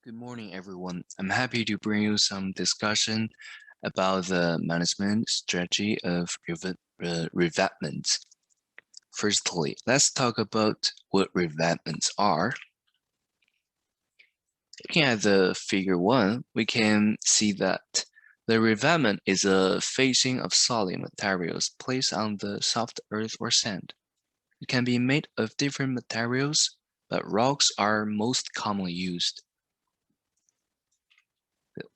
Good morning, everyone. I'm happy to bring you some discussion about the management strategy of revetments. Firstly, let's talk about what revetments are. Looking at the figure 1, we can see that the revetment is a facing of solid materials placed on the soft earth or sand. It can be made of different materials, but rocks are most commonly used.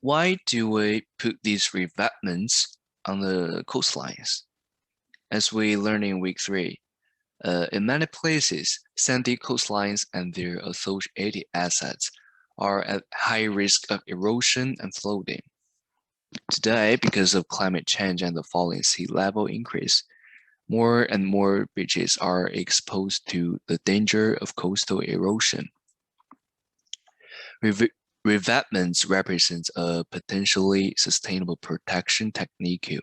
Why do we put these revetments on the coastlines? As we learned in week 3, in many places, sandy coastlines and their associated assets are at high risk of erosion and flooding. Today, because of climate change and the falling sea level increase, more and more beaches are exposed to the danger of coastal erosion. Revetments represents a potentially sustainable protection technique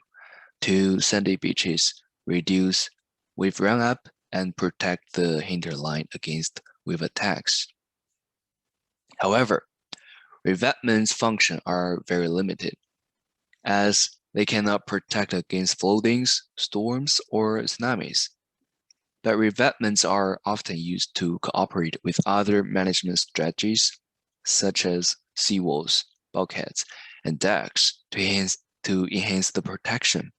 to sandy beaches, reduce wave runup, and protect the hinterland against wave attacks. However, revetments' function are very limited, as they cannot protect against floodings, storms, or tsunamis. But revetments are often used to cooperate with other management strategies, such as seawalls, bulkheads, and decks to enhance the protection.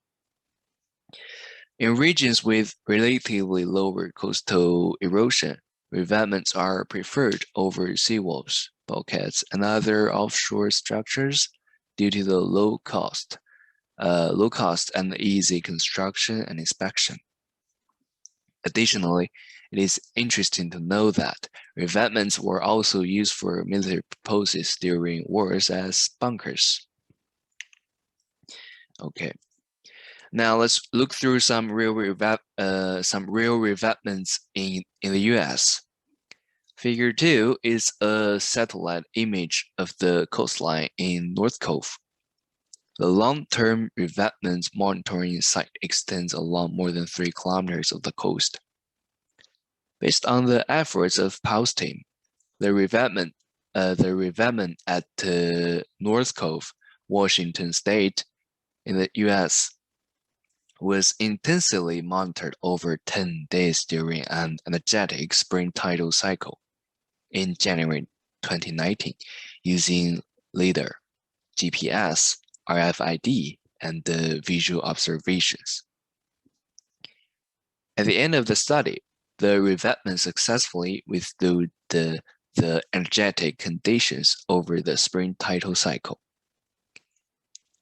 In regions with relatively lower coastal erosion, revetments are preferred over seawalls, bulkheads, and other offshore structures due to the low cost and easy construction and inspection. Additionally, it is interesting to know that revetments were also used for military purposes during wars as bunkers. Okay, now let's look through some real revetments in the U.S. Figure 2 is a satellite image of the coastline in North Cove. The long-term revetments monitoring site extends along more than 3 kilometers of the coast. Based on the efforts of Powell's team, the revetment at North Cove, Washington State, in the U.S., was intensively monitored over 10 days during an energetic spring tidal cycle in January 2019 using LiDAR, GPS, RFID, and visual observations. At the end of the study, the revetment successfully withstood the energetic conditions over the spring tidal cycle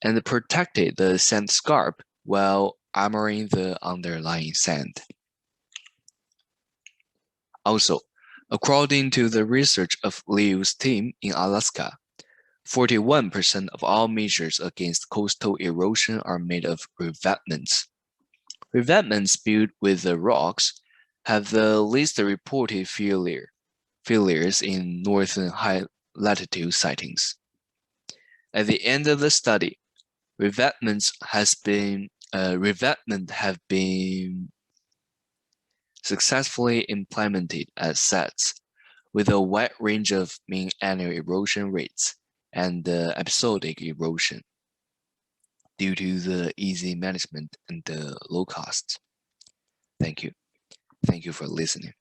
and protected the sand scarp while armoring the underlying sand. Also, according to the research of Liu's team in Alaska, 41% of all measures against coastal erosion are made of revetments. Revetments built with the rocks have the least reported failures in northern high latitude sightings. At the end of the study, revetment have been successfully implemented as sets with a wide range of mean annual erosion rates and episodic erosion due to the easy management and the low costs. Thank you. Thank you for listening.